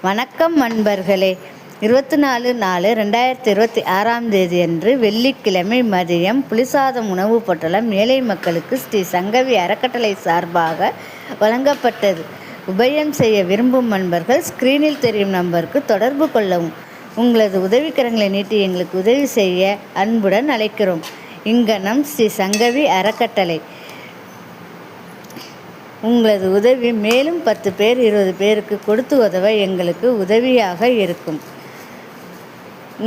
வணக்கம் நண்பர்களே. 24/4/2026 அன்று வெள்ளிக்கிழமை மதியம் புளிசாதம் உணவு பொட்டலம் ஏழை மக்களுக்கு ஸ்ரீ சங்கவி அறக்கட்டளை சார்பாக வழங்கப்பட்டது. உபயம் செய்ய விரும்பும் நண்பர்கள் ஸ்கிரீனில் தெரியும் நம்பருக்கு தொடர்பு கொள்ளவும். உங்களது உதவிக்கரங்களை நீட்டி எங்களுக்கு உதவி செய்ய அன்புடன் அழைக்கிறோம். இங்கனம் ஸ்ரீ சங்கவி அறக்கட்டளை. உங்களது உதவி மேலும் 10 பேர் 20 பேருக்கு கொடுத்து உதவ எங்களுக்கு உதவியாக இருக்கும்.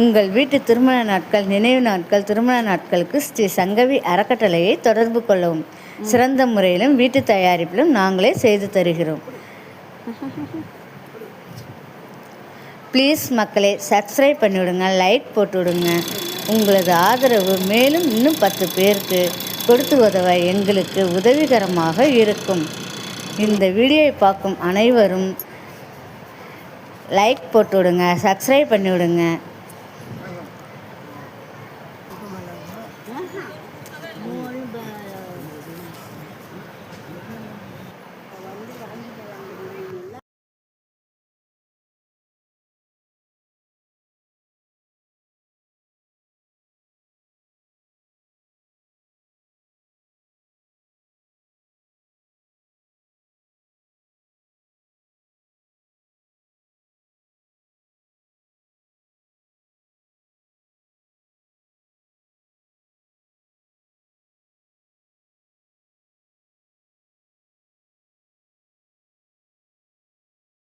உங்கள் வீட்டு திருமண நாட்கள், நினைவு நாட்கள், திருமண நாட்களுக்கு ஸ்ரீ சங்கவி அறக்கட்டளையை தொடர்பு கொள்ளவும். சிறந்த முறையிலும் வீட்டு தயாரிப்பிலும் நாங்களே செய்து தருகிறோம். ப்ளீஸ் மக்களே, சப்ஸ்கிரைப் பண்ணிவிடுங்க, லைக் போட்டு விடுங்க. உங்களது ஆதரவு மேலும் இன்னும் 10 பேருக்கு கொடுத்து உதவ எங்களுக்கு உதவிகரமாக இருக்கும். இந்த வீடியோவை பார்க்கும் அனைவரும் லைக் போட்டு விடுங்க, சப்ஸ்கிரைப் பண்ணி விடுங்க.